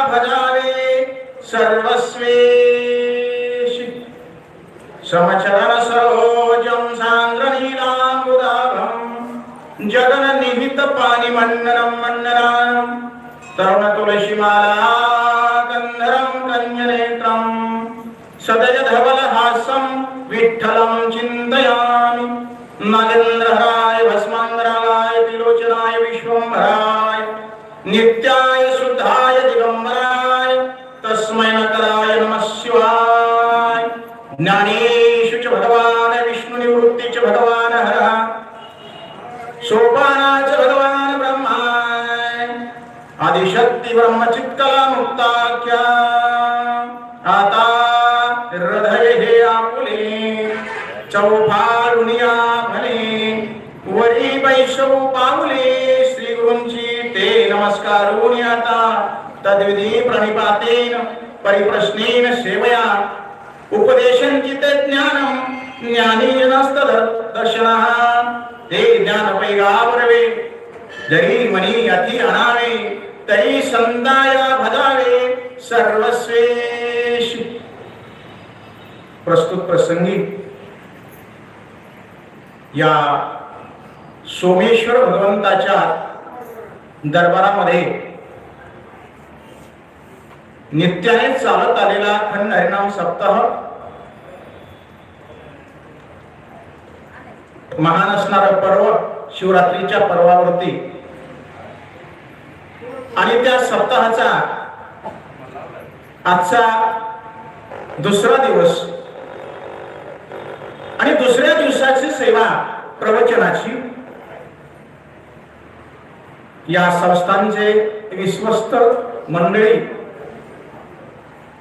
भजावे सर्वस्वेशी समचरण सरोजं सान्द्रनीलाम्बुदाभं जगन निहित पानी मंडनं मंडनानं तरुण तुलसीमाला गंधरं कन्यनेत्रं सदय धवल हासं विठ्ठलं चिन्तयामि नगेन्द्रहराय भस्मांगराय त्रिलोचनाय विश्वंभराय नित्याय शुद्धाय दिगंबराय तस्मै नकराय नमः शिवाय। ज्ञानेषु च भगवान विष्णु निवृत्ति च भगवान हरः सोपाना च भगवान ब्रह्मा आदिशक्ति ब्रह्मचित्कला मुक्ताख्या आता हृदय हे आपुले चौफारुनिया भले वरी वैशव पावले श्री गुरूंची ते नमस्कारोनी आता तद्विधी प्रणिपातेन परिप्रश्नेन सेवया उपदेशंचित ज्ञानम ज्ञानीनस्तद दर्शनः ते ज्ञान पैगावरवे जरी मनी अति अनावे तरी संदाया भजावे सर्वस्वेशी। प्रस्तुत प्रसंगी या सोमेश्वर भगवंताच्या दरबारामध्ये नित्याने चालत आलेला अखंड हरिनाम सप्ताह महान असणारा पर्व शिवरात्रीच्या पर्वावरती आणि त्या सप्ताहाचा आजचा दुसरा दिवस आणि दुसऱ्या दिवसाची सेवा प्रवचनाची या संस्थांचे विश्वस्त मंडळी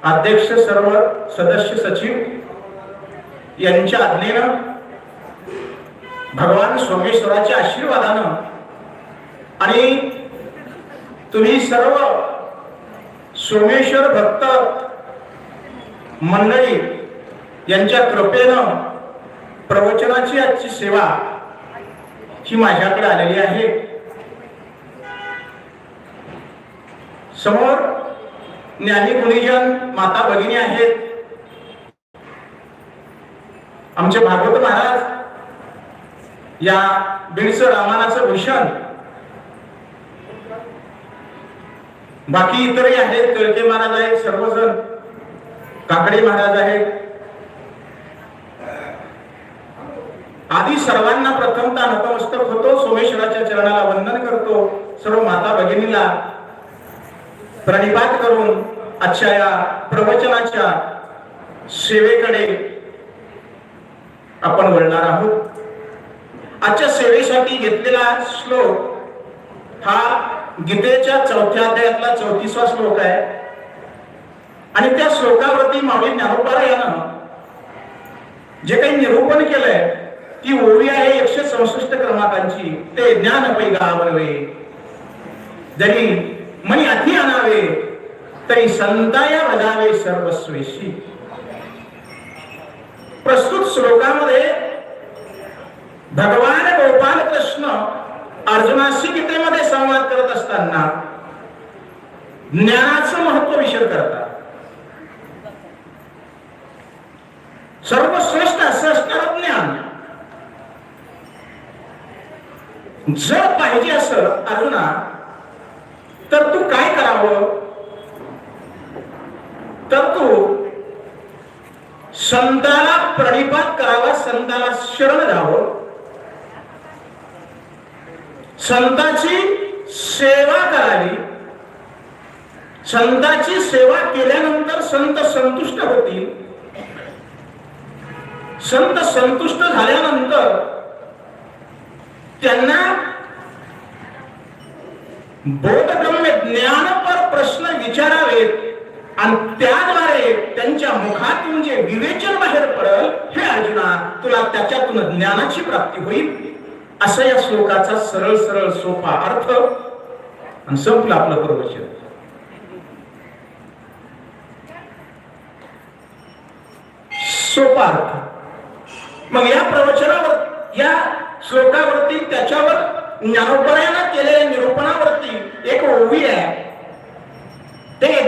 अध्यक्ष सर्व सदस्य सचिव यांच्या आज्ञेनं भगवान सोमेश्वराच्या आशीर्वादानं आणि तुम्ही सर्व सोमेश्वर भक्त मंडळी यांच्या कृपेनं प्रवचनाची आजची सेवा ही माझ्याकडे आलेली आहे। समोर ज्ञानी गुणीजन माता भगिनी आहेत। आमचे भागवत महाराज या बिडसर रामानाचं भूषण, बाकी इतरही आहेत, कळके महाराज आहेत, सर्वजण काकडे महाराज आहेत, आदी सर्वांना प्रथमतः नतमस्तक होतो, सोमेश्वराच्या चरणाला वंदन करतो। सर्व माता भगिनीला प्रणिपात करून आजच्या या प्रवचनाच्या सेवेकडे आपण वळणार आहोत। आजच्या सेवेसाठी घेतलेला श्लोक हा गीतेच्या 4थ्या अध्यायातला 34वा श्लोक आहे आणि त्या श्लोकावरती माऊली ज्ञानोबा यानं जे काही निरूपण केलंय ती ओवी आहे 166 क्रमांकांची। ते ज्ञान पैगावरवे जरी मनी अति आणावे तरी संताया भजावे सर्वस्वेशी। प्रस्तुत श्लोकामध्ये भगवान गोपाल कृष्ण अर्जुनाशी गीतेमध्ये संवाद करत असताना ज्ञानाचं महत्व विशद करतात। सर्वश्रेष्ठ असं असणारं ज्ञान जर पाहिजे असं अर्जुना तर तू काय करावं, तर तू संताला प्रणिपात करावा, संताला शरण जावं, संताची सेवा करावी। संताची सेवा केल्यानंतर संत संतुष्ट होतील। संत संतुष्ट झाल्यानंतर त्यांना बोधगम्य ज्ञानपर प्रश्न विचारावेत आणि त्याद्वारे त्यांच्या मुखातून जे विवेचन बाहेर पडेल, हे अर्जुना तुला त्याच्यातून ज्ञानाची प्राप्ती होईल। असा या श्लोकाचा सरळ सरळ सोपा अर्थ आणि संपलं आपलं प्रवचन। सोपा अर्थ। मग या प्रवचनावर, या श्लोकावरती, त्याच्यावर ज्ञानोबरायानं केलेल्या निरूपणावरती एक ओवी आहे ते